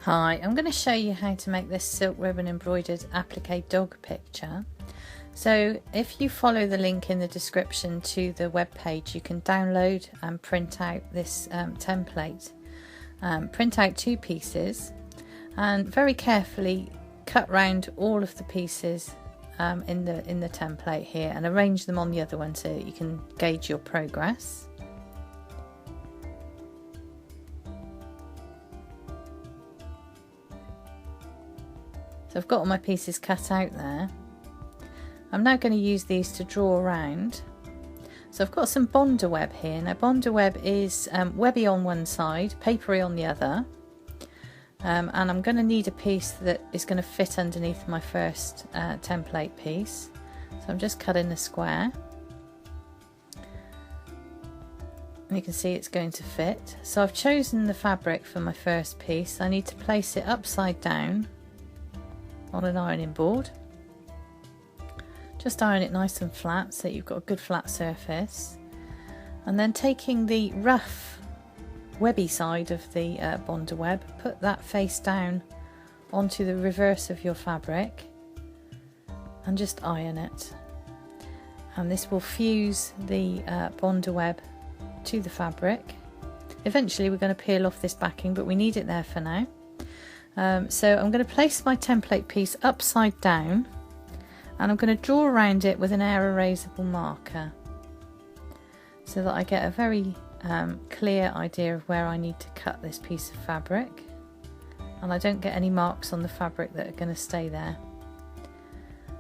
Hi, I'm going to show you how to make this silk ribbon embroidered applique dog picture. So if you follow the link in the description to the web page, you can download and print out this template. Print out 2 pieces and very carefully cut round all of the pieces in the template here and arrange them on the other one so that you can gauge your progress. So I've got all my pieces cut out there. I'm now going to use these to draw around. So I've got some Bonder web here. Now Bonder web is webby on one side, papery on the other. And I'm going to need a piece that is going to fit underneath my first template piece. So I'm just cutting a square. And you can see it's going to fit. So I've chosen the fabric for my first piece. I need to place it upside down on an ironing board. Just iron it nice and flat so that you've got a good flat surface, and then taking the rough webby side of the Bonder web, put that face down onto the reverse of your fabric and just iron it, and this will fuse the Bonder web to the fabric. Eventually we're going to peel off this backing, but we need it there for now. So I'm going to place my template piece upside down and I'm going to draw around it with an air erasable marker so that I get a very clear idea of where I need to cut this piece of fabric, and I don't get any marks on the fabric that are going to stay there.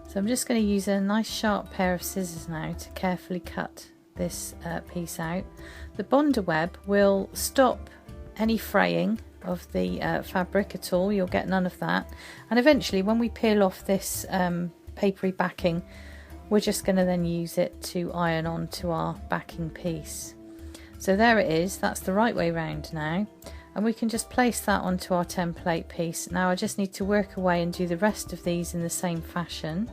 So I'm just going to use a nice sharp pair of scissors now to carefully cut this piece out. The Bonder web will stop any fraying of the fabric at all. You'll get none of that, and eventually when we peel off this papery backing, we're just going to then use it to iron onto our backing piece. So there it is, that's the right way round now, and we can just place that onto our template piece. Now I just need to work away and do the rest of these in the same fashion.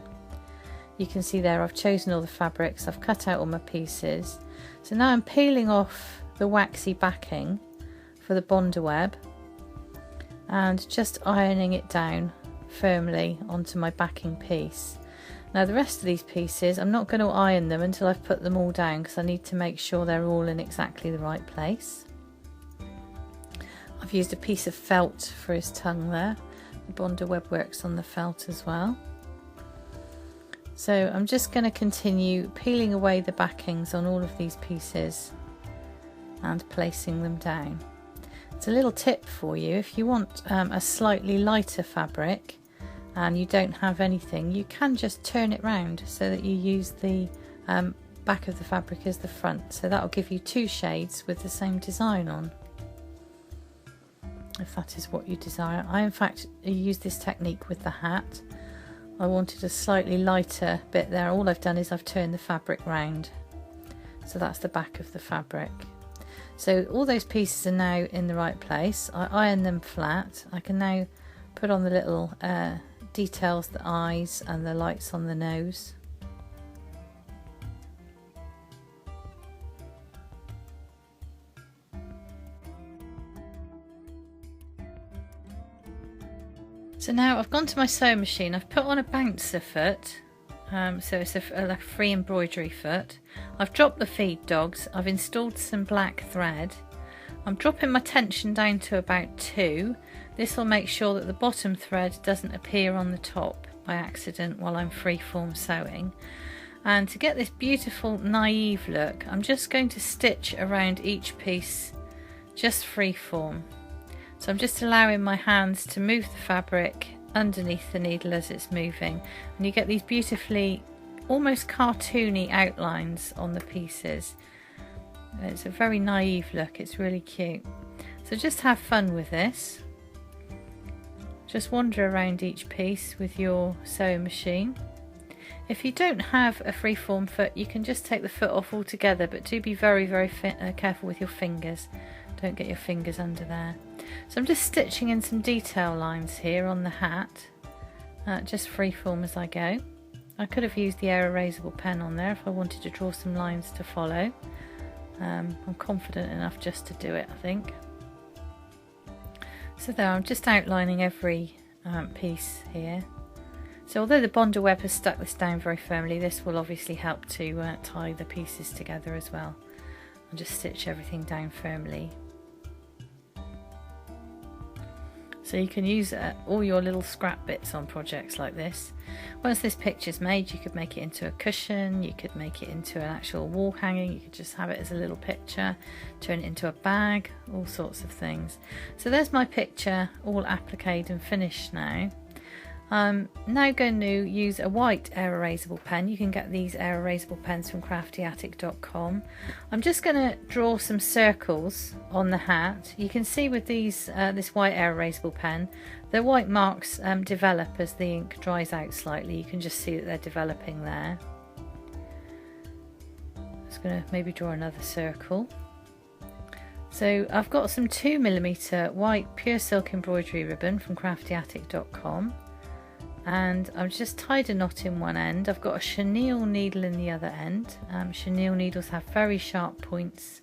You can see there I've chosen all the fabrics, I've cut out all my pieces. So now I'm peeling off the waxy backing for the Bonder web and just ironing it down firmly onto my backing piece. Now the rest of these pieces, I'm not going to iron them until I've put them all down, because I need to make sure they're all in exactly the right place. I've used a piece of felt for his tongue there. The Bonder web works on the felt as well. So I'm just going to continue peeling away the backings on all of these pieces and placing them down. It's a little tip for you: if you want a slightly lighter fabric and you don't have anything, you can just turn it round so that you use the back of the fabric as the front. So that will give you 2 shades with the same design on, if that is what you desire. I in fact use this technique with the hat. I wanted a slightly lighter bit there. All I've done is I've turned the fabric round. So that's the back of the fabric. So all those pieces are now in the right place. I iron them flat. I can now put on the little details, the eyes and the lights on the nose. So now I've gone to my sewing machine. I've put on a bouncer foot. So it's a free embroidery foot. I've dropped the feed dogs. I've installed some black thread. I'm dropping my tension down to about 2. This will make sure that the bottom thread doesn't appear on the top by accident while I'm freeform sewing. And to get this beautiful naive look, I'm just going to stitch around each piece just freeform. So I'm just allowing my hands to move the fabric underneath the needle as it's moving, and you get these beautifully almost cartoony outlines on the pieces. It's a very naive look, it's really cute. So just have fun with this. Just wander around each piece with your sewing machine. If you don't have a freeform foot, you can just take the foot off altogether, but do be very careful with your fingers. Don't get your fingers under there. So I'm just stitching in some detail lines here on the hat, just freeform as I go. I could have used the air erasable pen on there if I wanted to draw some lines to follow. I'm confident enough just to do it, I think. So there, I'm just outlining every piece here. So although the bonder web has stuck this down very firmly, this will obviously help to tie the pieces together as well. I'll just stitch everything down firmly. So you can use all your little scrap bits on projects like this. Once this picture's made, you could make it into a cushion, you could make it into an actual wall hanging, you could just have it as a little picture, turn it into a bag, all sorts of things. So there's my picture all appliqued and finished now. I'm now going to use a white air erasable pen. You can get these air erasable pens from craftyattic.com. I'm just going to draw some circles on the hat. You can see with these this white air erasable pen, the white marks develop as the ink dries out slightly. You can just see that they're developing there. I'm just going to maybe draw another circle. So I've got some 2mm white pure silk embroidery ribbon from craftyattic.com. And I've just tied a knot in one end. I've got a chenille needle in the other end. Chenille needles have very sharp points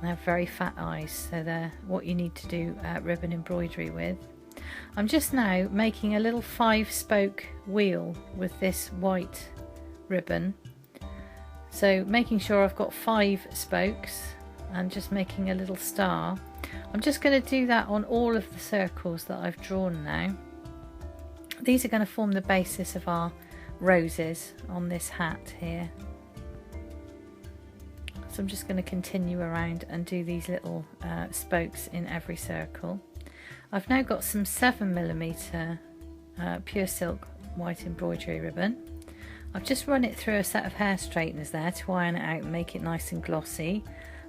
and have very fat eyes, so they're what you need to do ribbon embroidery with. I'm just now making a little 5-spoke wheel with this white ribbon. So making sure I've got 5 spokes and just making a little star. I'm just going to do that on all of the circles that I've drawn now. These are going to form the basis of our roses on this hat here. So I'm just going to continue around and do these little spokes in every circle. I've now got some 7mm pure silk white embroidery ribbon. I've just run it through a set of hair straighteners there to iron it out and make it nice and glossy.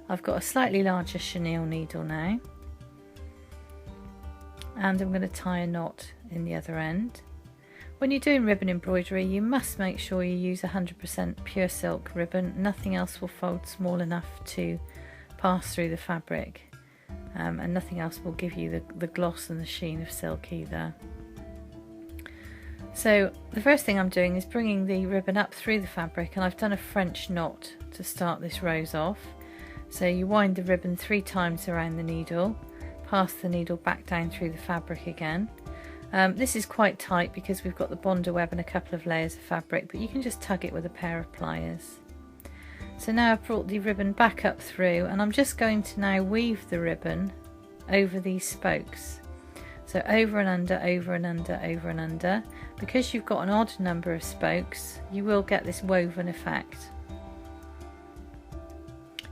I've got a slightly larger chenille needle now. And I'm going to tie a knot in the other end. When you're doing ribbon embroidery, you must make sure you use 100% pure silk ribbon. Nothing else will fold small enough to pass through the fabric, and nothing else will give you the gloss and the sheen of silk either. So the first thing I'm doing is bringing the ribbon up through the fabric, and I've done a French knot to start this rose off. So you wind the ribbon 3 times around the needle, pass the needle back down through the fabric again. This is quite tight because we've got the bonder web and a couple of layers of fabric, but you can just tug it with a pair of pliers. So now I've brought the ribbon back up through, and I'm just going to now weave the ribbon over these spokes. So over and under, over and under, over and under. Because you've got an odd number of spokes, you will get this woven effect.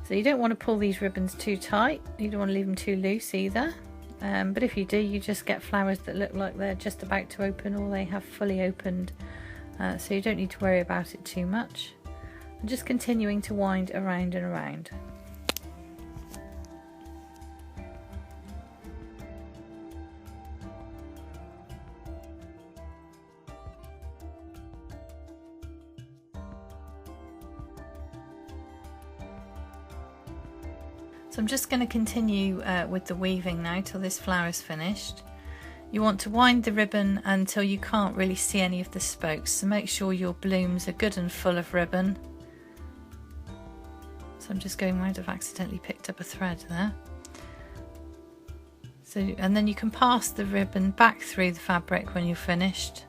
So you don't want to pull these ribbons too tight, you don't want to leave them too loose either. But if you do, you just get flowers that look like they're just about to open, or they have fully opened, so you don't need to worry about it too much. I'm just continuing to wind around and around. So I'm just going to continue with the weaving now till this flower is finished. You want to wind the ribbon until you can't really see any of the spokes, so make sure your blooms are good and full of ribbon. So I'm just going around, I've accidentally picked up a thread there. So, and then you can pass the ribbon back through the fabric when you're finished.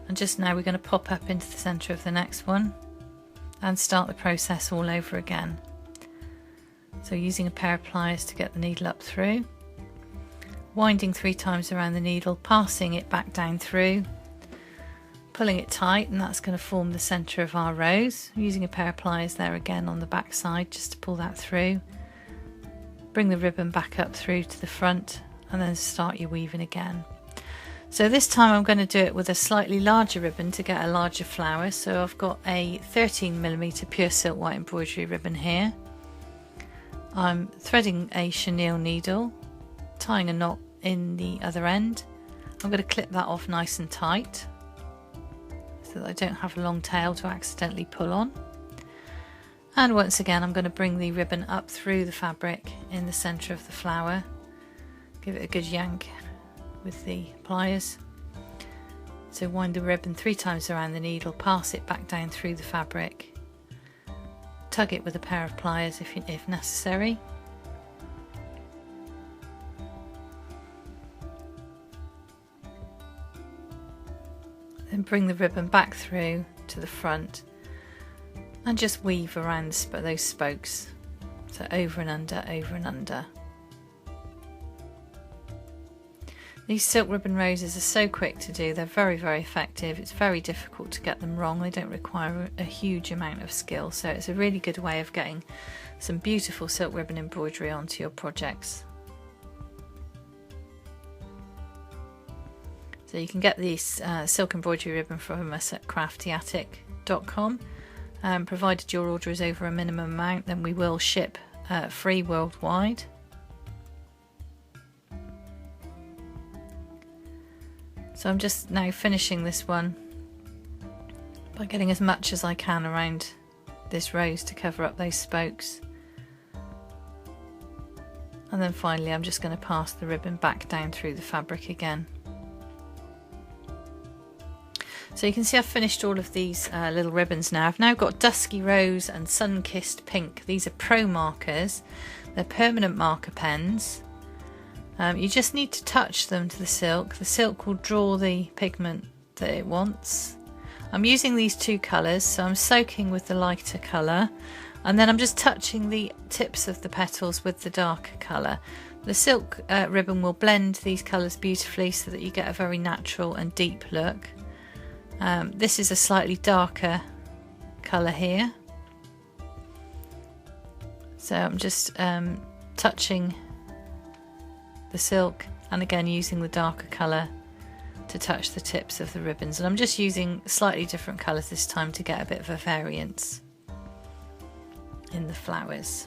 And just now we're going to pop up into the centre of the next one and start the process all over again. So using a pair of pliers to get the needle up through, winding 3 times around the needle, passing it back down through, pulling it tight, and that's going to form the centre of our rose. Using a pair of pliers there again on the back side just to pull that through. Bring the ribbon back up through to the front and then start your weaving again. So this time I'm going to do it with a slightly larger ribbon to get a larger flower. So I've got a 13mm pure silk white embroidery ribbon here. I'm threading a chenille needle, tying a knot in the other end. I'm going to clip that off nice and tight so that I don't have a long tail to accidentally pull on. And once again I'm going to bring the ribbon up through the fabric in the centre of the flower. Give it a good yank with the pliers. So wind the ribbon 3 times around the needle, pass it back down through the fabric. Tug it with a pair of pliers if necessary. Then bring the ribbon back through to the front and just weave around those spokes. So over and under, over and under. These silk ribbon roses are so quick to do, they're very, very effective. It's very difficult to get them wrong. They don't require a huge amount of skill, so it's a really good way of getting some beautiful silk ribbon embroidery onto your projects. So you can get these silk embroidery ribbon from us at craftyattic.com. Provided your order is over a minimum amount, then we will ship free worldwide. So I'm just now finishing this one by getting as much as I can around this rose to cover up those spokes. And then finally I'm just going to pass the ribbon back down through the fabric again. So you can see I've finished all of these little ribbons now. I've now got Dusky Rose and Sun-Kissed Pink. These are pro markers. They're permanent marker pens. You just need to touch them to the silk. The silk will draw the pigment that it wants. I'm using these two colours, so I'm soaking with the lighter colour and then I'm just touching the tips of the petals with the darker colour. The silk ribbon will blend these colours beautifully so that you get a very natural and deep look. This is a slightly darker colour here. So I'm just touching the silk and again using the darker colour to touch the tips of the ribbons, and I'm just using slightly different colours this time to get a bit of a variance in the flowers.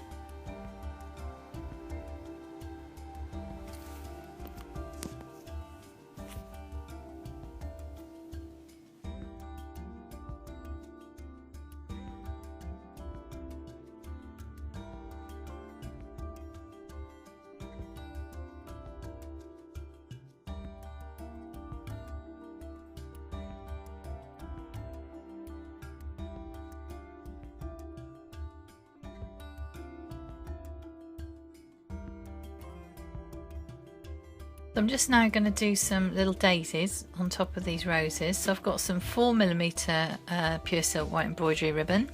I'm just now going to do some little daisies on top of these roses. So I've got some 4mm pure silk white embroidery ribbon.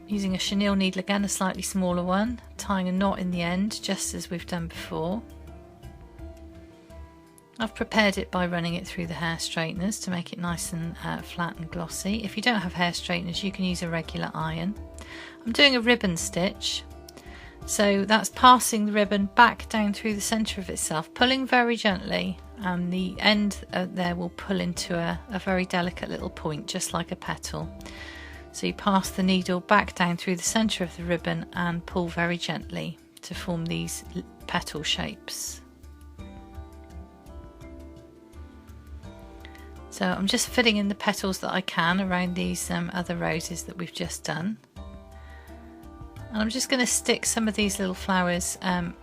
Using a chenille needle again, a slightly smaller one, tying a knot in the end just as we've done before. I've prepared it by running it through the hair straighteners to make it nice and flat and glossy. If you don't have hair straighteners, you can use a regular iron. I'm doing a ribbon stitch. So that's passing the ribbon back down through the centre of itself, pulling very gently, and the end there will pull into a very delicate little point, just like a petal. So you pass the needle back down through the centre of the ribbon and pull very gently to form these petal shapes. So I'm just fitting in the petals that I can around these other roses that we've just done. And I'm just going to stick some of these little flowers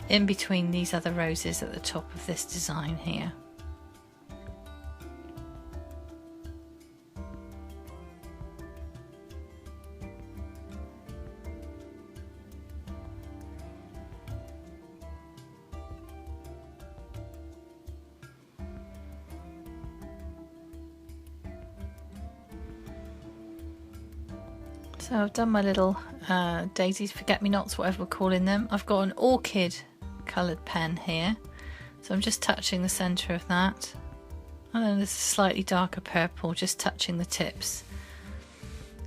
in between these other roses at the top of this design here. So I've done my little daisies, forget-me-nots, whatever we're calling them. I've got an orchid coloured pen here, so I'm just touching the centre of that. And then there's a slightly darker purple, just touching the tips,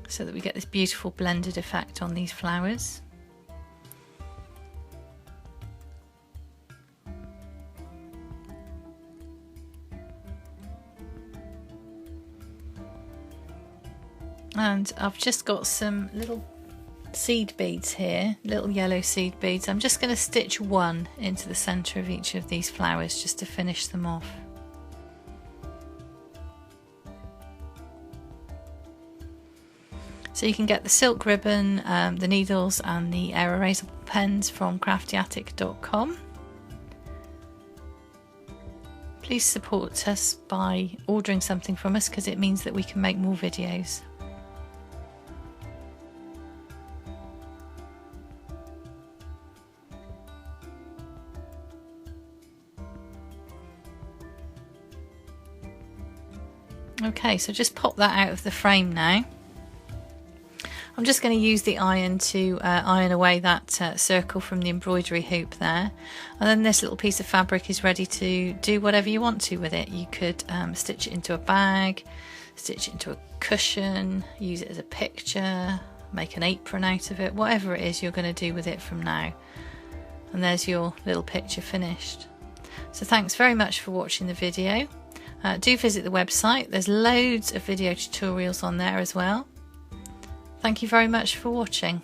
so that we get this beautiful blended effect on these flowers. And I've just got some little seed beads here, little yellow seed beads. I'm just going to stitch one into the centre of each of these flowers just to finish them off. So you can get the silk ribbon, the needles and the air erasable pens from craftyattic.com. Please support us by ordering something from us, because it means that we can make more videos. Okay, so just pop that out of the frame now. I'm just going to use the iron to iron away that circle from the embroidery hoop there, and then this little piece of fabric is ready to do whatever you want to with it. You could stitch it into a bag, stitch it into a cushion, use it as a picture, make an apron out of it, whatever it is you're going to do with it from now. And there's your little picture finished. So thanks very much for watching the video. Do visit the website, there's loads of video tutorials on there as well. Thank you very much for watching.